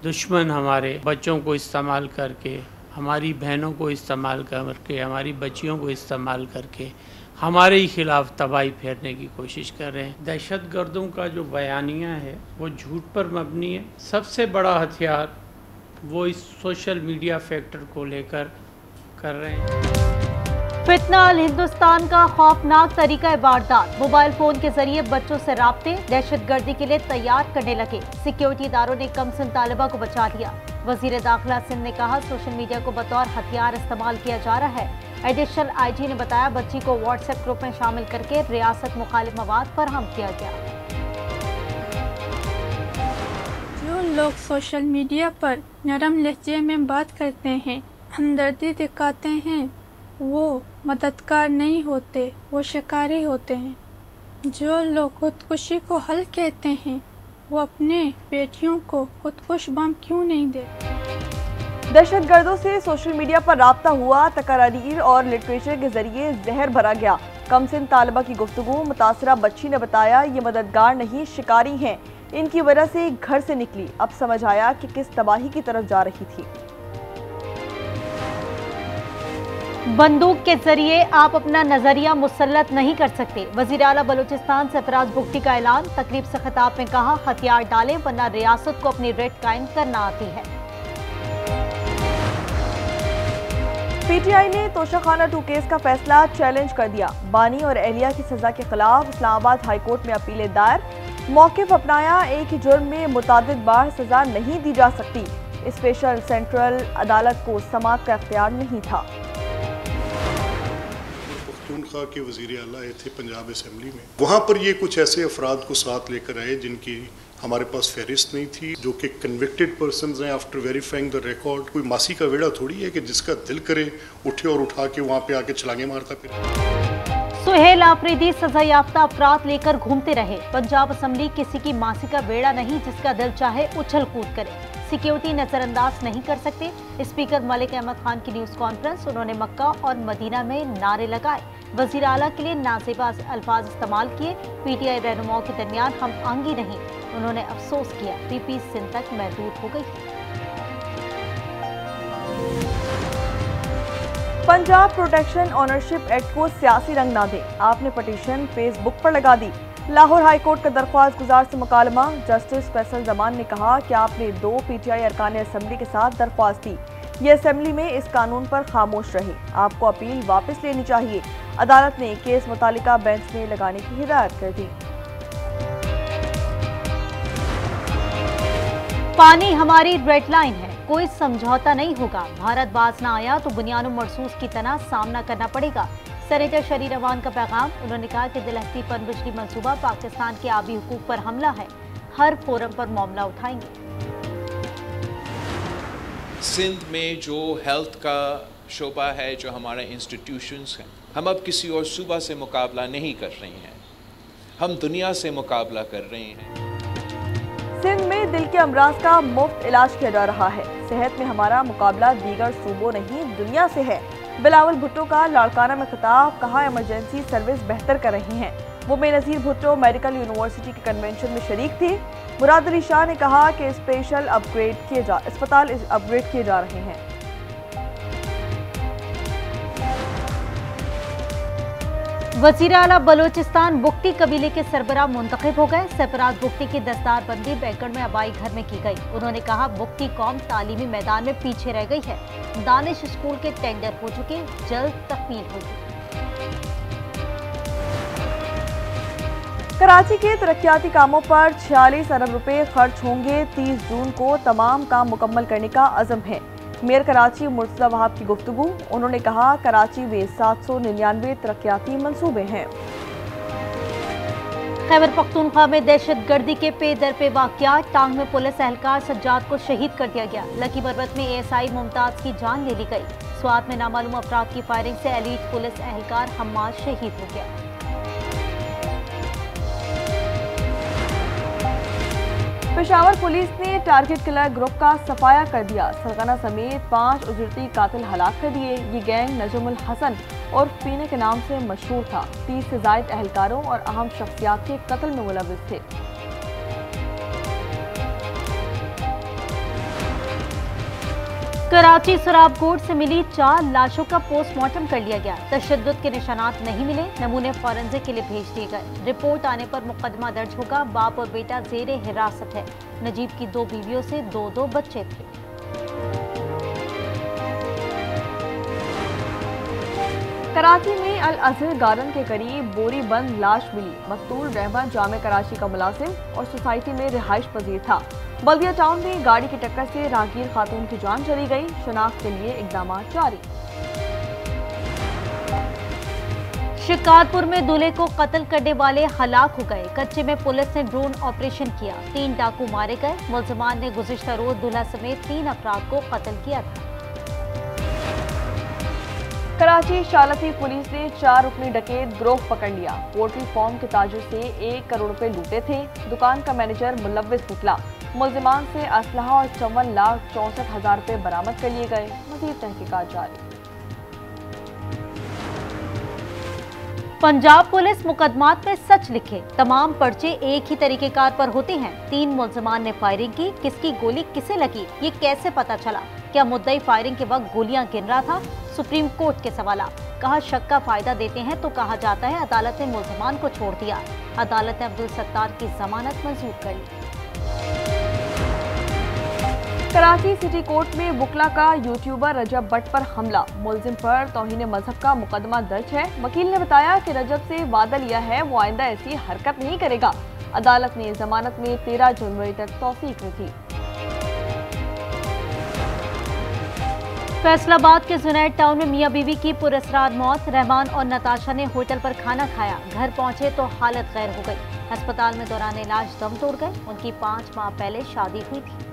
दुश्मन हमारे बच्चों को इस्तेमाल करके, हमारी बहनों को इस्तेमाल करके, हमारी बच्चियों को इस्तेमाल करके हमारे ही खिलाफ तबाही फेरने की कोशिश कर रहे हैं। दहशतगर्दों का जो बयानिया है वो झूठ पर मबनी है। सबसे बड़ा हथियार वो इस सोशल मीडिया फैक्टर को लेकर कर रहे हैं। फितना अल हिंदुस्तान का खौफनाक तरीका वारदात, मोबाइल फोन के जरिए बच्चों से राब्ते दहशतगर्दी के लिए तैयार करने लगे। सिक्योरिटी इदारों ने कमसिन तालिबा को बचा लिया। वजीर दाखिला सिंध ने कहा सोशल मीडिया को बतौर हथियार इस्तेमाल किया जा रहा है। एडिशनल IG ने बताया बच्ची को व्हाट्सएप ग्रुप में शामिल करके रियासत मुखालिफ मवाद फराहम किया गया। जो लोग सोशल मीडिया पर नरम लहजे में बात करते हैं, हमदर्दी दिखाते हैं, वो मददगार नहीं होते, वो शिकारी होते हैं। जो लोग खुदकुशी को हल कहते हैं, वो अपने बेटियों को खुदकुश बम क्यों नहीं देते। दहशतगर्दों से सोशल मीडिया पर राब्ता हुआ, तकरारीर और लिटरेचर के जरिए जहर भरा गया। कमसिन तालिबा की गुफ्तगू, मुतासरा बच्ची ने बताया ये मददगार नहीं शिकारी हैं, इनकी वजह से घर से निकली, अब समझ आया कि किस तबाही की तरफ जा रही थी। बंदूक के जरिए आप अपना नजरिया मुसल्लत नहीं कर सकते, वजीर आला बलूचिस्तान सरफराज बुगटी का ऐलान। तकरीब से खिताब में कहा हथियार डालें वरना रियासत को अपनी रेट कायम करना आती है। PTI ने तोशाखाना 2 केस का फैसला चैलेंज कर दिया। बानी और एहलिया की सजा के खिलाफ इस्लामाबाद हाई कोर्ट में अपीलें दायर। मौक़िफ़ अपनाया, एक ही जुर्म में मुतादिद बार सजा नहीं दी जा सकती। स्पेशल सेंट्रल अदालत को समाअत का इख्तियार नहीं था। पख्तूनख्वा के वज़ीर आला आए थे पंजाब असम्बली में, वहाँ पर ये कुछ ऐसे अफराद को साथ लेकर आए जिनकी हमारे पास फहरिस्त नहीं थी, जो कि कन्विक्टेड पर्सन्स हैं। आफ्टर वेरीफाइंग द रिकॉर्ड, कोई मासी का वेड़ा थोड़ी है कि जिसका दिल करे उठे और उठा के वहाँ पे आके छलांगे मारता फिर। सुहेल आफरीदी सजा याफ्ता अफराद लेकर घूमते रहे। पंजाब असम्बली किसी की मासी का बेड़ा नहीं जिसका दिल चाहे उछल कूद करे। सिक्योरिटी नजरअंदाज नहीं कर सकते। स्पीकर मलिक अहमद खान की न्यूज कॉन्फ्रेंस, उन्होंने मक्का और मदीना में नारे लगाए, वजीर आला के लिए नाज़ेबा अल्फाज इस्तेमाल किए। PTI रहनुमाओं के दरमियान हम आंगी नहीं, उन्होंने अफसोस किया। PP सिंध तक महदूद हो गई। पंजाब प्रोटेक्शन ऑनरशिप एक्ट को सियासी रंग ना दें, आपने पटिशन फेसबुक पर लगा दी। लाहौर हाई कोर्ट का दरख्वास्त गुजार से मुकालमा, जस्टिस फैसल जमान ने कहा कि आपने 2 PTI अरकान असम्बली के साथ दरख्वास्त दी, ये असम्बली में इस कानून पर खामोश रहे, आपको अपील वापस लेनी चाहिए। अदालत ने केस मुतालिका बेंच में लगाने की हिदायत कर दी। पानी हमारी रेड लाइन है, कोई समझौता नहीं होगा। भारत बाज ना आया तो बुनियादों मरसूस की तरह सामना करना पड़ेगा। सेनेटर शरीर अवान का पैगाम, उन्होंने कहा कि दिलहती पन बिजली मंसूबा पाकिस्तान के आबी हुकूक पर हमला है, हर फोरम पर मामला उठाएंगे। सिंध में जो हेल्थ का शोबा है, जो हमारे इंस्टीट्यूशंस हैं, हम अब किसी और सूबा से मुकाबला नहीं कर रहे हैं, हम दुनिया से मुकाबला कर रहे हैं। सिंध में दिल के अमराज का मुफ्त इलाज किया जा रहा है। सेहत में हमारा मुकाबला दीगर सूबों नहीं दुनिया से है। बिलावल भुट्टो का लाड़काना में खिताब, कहा इमरजेंसी सर्विस बेहतर कर रही हैं। वो बेनज़ीर भुट्टो मेडिकल यूनिवर्सिटी के कन्वेंशन में शरीक थी। मुराद अली शाह ने कहा कि अस्पताल अपग्रेड किए जा रहे हैं। वज़ीर आला बलोचिस्तान बुगटी कबीले के सरबराह मुंतखब हो गए। सरफराज बुगटी की दस्तारबंदी बैकड़ में आबाई घर में की गई। उन्होंने कहा बुगटी कौम तालीमी मैदान में पीछे रह गई है। दानिश स्कूल के टेंडर हो चुके, जल्द तकमील होगी। कराची के तरक्याती कामों पर 46 अरब रुपए खर्च होंगे। 30 जून को तमाम काम मुकम्मल करने का अज़म है। मेयर कराची मुर्तज़ा वहाब की गुफ्तगू, उन्होंने कहा कराची में 799 तरक्याती मंसूबे हैं। खैबर पख्तूनख्वा में दहशतगर्दी के पे दर पे वाक़यात, टांग में पुलिस एहलकार सज्जाद को शहीद कर दिया गया। लकी बरबत में ASI मुमताज की जान ले ली गई। स्वात में नामालूम अफराद की फायरिंग से एलीट पुलिस एहलकार हम्माद शहीद हो गया। पेशावर पुलिस ने टारगेट किलर ग्रुप का सफाया कर दिया। सरगना समेत 5 उजरती कातिल हलाक कर दिए। ये गैंग नजमुल हसन और फीने के नाम से मशहूर था। 30 से जायद एहलकारों और अहम शख्सियात के कत्ल में मुलविस थे। कराची सुराबकोट से मिली 4 लाशों का पोस्टमार्टम कर लिया गया। तशद्दुद के निशानात नहीं मिले, नमूने फॉरेंसिक के लिए भेज दिए गए। रिपोर्ट आने पर मुकदमा दर्ज होगा। बाप और बेटा जेरे हिरासत है। नजीब की 2 बीवियों से 2-2 बच्चे थे। कराची में अल अजहर गार्डन के करीब बोरी बंद लाश मिली। मकतूल रहमान जामे कराची का मुलाजिम और सोसाइटी में रिहाइश पजीर था। बल्दिया टाउन में गाड़ी की टक्कर से राहगीर खातून की जान चली गई। शनाख्त के लिए इकदाम जारी। शिकारपुर में दूल्हे को कत्ल करने वाले हलाक हो गए। कच्चे में पुलिस ने ड्रोन ऑपरेशन किया। 3 डाकू मारे गए। मुलजमान ने गुज़िश्ता रोज दूल्हा समेत 3 अफराद को कत्ल किया था। कराची शालती पुलिस ने 4 रुकनी डकैत गिरोह पकड़ लिया। पोल्ट्री फार्म के ताजिर से 1 करोड़ रुपए लूटे थे। दुकान का मैनेजर मुलव्विस निकला। मुलजिमान से असलहा और 54,64,000 रुपए बरामद कर लिए गए। मजीद तहकीकात जारी। पंजाब पुलिस मुकदमात में सच लिखे। तमाम पर्चे एक ही तरीकेकार पर होते हैं। 3 मुलजमान ने फायरिंग की। किसकी गोली किसे लगी, ये कैसे पता चला? क्या मुद्दई फायरिंग के वक्त गोलियां गिन रहा था? सुप्रीम कोर्ट के सवालात। कहा शक का फायदा देते हैं तो कहा जाता है अदालत ने मुलजमान को छोड़ दिया। अदालत ने अब्दुल सत्तार की जमानत मंजूर कर ली। कराची सिटी कोर्ट में बुकला का यूट्यूबर रजब भट्ट पर हमला। मुलजिम पर तौहीन मजहब का मुकदमा दर्ज है। वकील ने बताया कि रजब से वादा लिया है वो आइंदा ऐसी हरकत नहीं करेगा। अदालत ने जमानत में 13 जनवरी तक तौसीक की थी। फैसलाबाद के जुनैद टाउन में मियां बीवी की पुरअसरार मौत। रहमान और नताशा ने होटल पर खाना खाया। घर पहुंचे तो हालत गैर हो गई। अस्पताल में दौरान इलाज दम तोड़ गए। उनकी 5 माह पहले शादी हुई थी।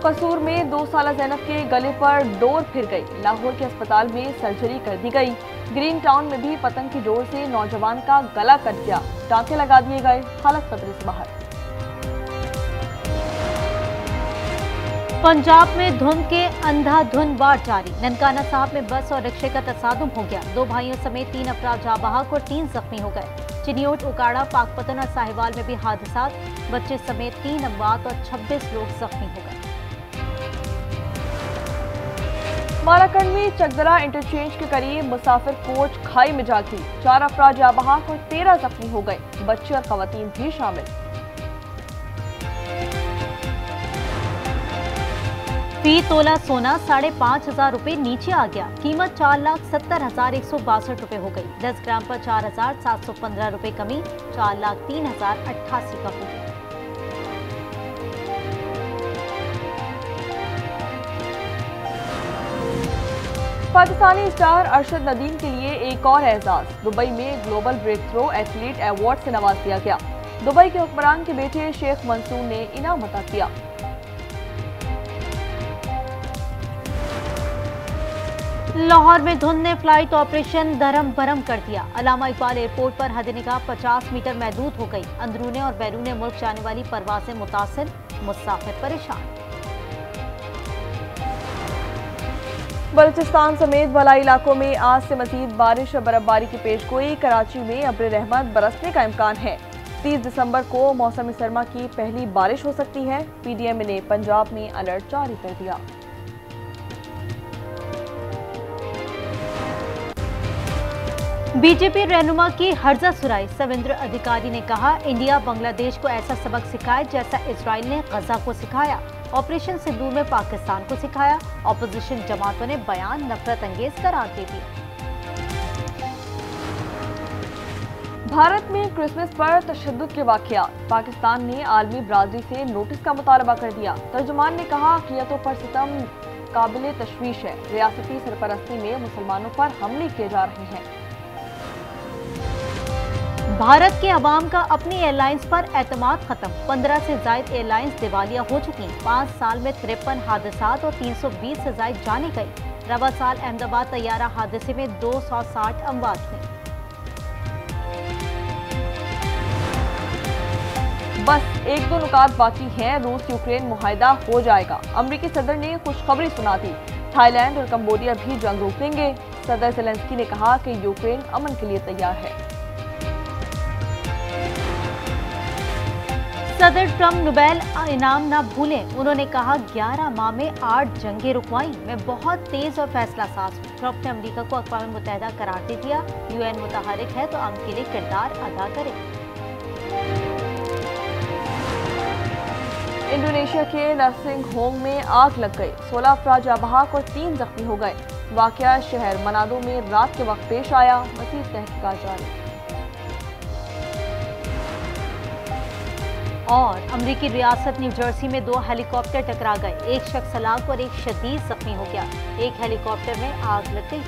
कसूर में 2 साला ज़ैनब के गले पर डोर फिर गई। लाहौर के अस्पताल में सर्जरी कर दी गई। ग्रीन टाउन में भी पतंग की डोर से नौजवान का गला कट गया। टांके लगा दिए गए। हालत खतरे से बाहर। पंजाब में धुंध के अंधाधुंध वार जारी। ननकाना साहब में बस और रिक्शे का तसादुम हो गया। 2 भाइयों समेत 3 अफराद जाँ बहक और 3 जख्मी हो गए। चिनियोट, उकाड़ा, पाकपतन और साहिवाल में भी हादसा। बच्चे समेत 3 अमवात और 26 लोग जख्मी हो गए। मालाकंड में चकदरा इंटरचेंज के करीब मुसाफिर कोच खाई में जा गिरी। 4 अफराद जाँ बहक और 13 जख्मी हो गए। बच्चे और खवातीन भी शामिल। फी तोला सोना 5,500 रुपए नीचे आ गया। कीमत 4,70,162 रुपए हो गई। 10 ग्राम पर 4,715 रुपए कमी। 4,03,088 का हो गया। पाकिस्तानी स्टार अरशद नदीम के लिए एक और एजाज। दुबई में global breakthrough athlete award से नवाज दिया गया। दुबई के हुक्मरान के बेटे शेख मंसूर ने इनाम अता किया। लाहौर में धुंध ने फ्लाइट ऑपरेशन धरम भरम कर दिया। अल्लामा इकबाल एयरपोर्ट पर हद निगाह 50 मीटर महदूद हो गई। अंदरूने और बैरूने मुल्क जाने वाली परवाजें मुतासिर, मुसाफिर परेशान। बलूचिस्तान समेत बलाई इलाकों में आज से मजीद बारिश और बर्फबारी की पेशगोई। कराची में अब्र रहमत बरसने का इम्कान है। 30 दिसंबर को मौसम सरमा की पहली बारिश हो सकती है। पीडीएम ने पंजाब में अलर्ट जारी कर दिया। बीजेपी रहनुमा की हर्जा सुराई। सविंद्र अधिकारी ने कहा इंडिया बांग्लादेश को ऐसा सबक सिखाए जैसा इजराइल ने गजा को सिखाया। ऑपरेशन सिंदूर में पाकिस्तान को सिखाया। ऑपोजिशन जमातों ने बयान नफरत अंगेज करार दे दिया। भारत में क्रिसमस पर तशद्दुद के वाक़यात। पाकिस्तान ने आलमी बरादरी से नोटिस का मुतालबा कर दिया। तर्जुमान ने कहा अक़लियतों पर सितम काबिल तशवीश है। रियासती सरपरस्ती में मुसलमानों पर हमले किए जा रहे हैं। भारत के अवाम का अपनी एयरलाइंस पर एतमाद खत्म। 15 से ज्यादा एयरलाइंस दिवालिया हो चुकी। 5 साल में 53 हादसात और 320 से ज्यादा जाने गई। रवा साल अहमदाबाद तैयारा हादसे में 260 अमवात हुई। बस 1-2 नुकात बाकी हैं। रूस यूक्रेन मुआहिदा हो जाएगा। अमरीकी सदर ने खुशखबरी सुना दी। थाईलैंड और कंबोडिया भी जंग रोक लेंगे। सदर ज़ेलेंस्की ने कहा कि यूक्रेन अमन के लिए तैयार है। सदर ट्रम्प नोबेल इनाम ना भूलें। उन्होंने कहा 11 माह में 8 जंगें रुकवाई, मैं बहुत तेज और फैसला साज हूं। ट्रम्प ने अमेरिका को अक़वाम मुत्तहिदा करार दे दिया। यूएन मुतहरिक है तो अमन के लिए किरदार अदा करे। इंडोनेशिया के नर्सिंग होम में आग लग गई, 16 अफराद जाँ बहक और 3 जख्मी हो गए। वाकया शहर मनादो में रात के वक्त पेश आया। मज़ीद तहकीकात जारी। और अमरीकी रियासत न्यू जर्सी में 2 हेलीकॉप्टर टकरा गए, एक शख्स हलाक और एक शदीद जख्मी हो गया। एक हेलीकॉप्टर में आग लग गई।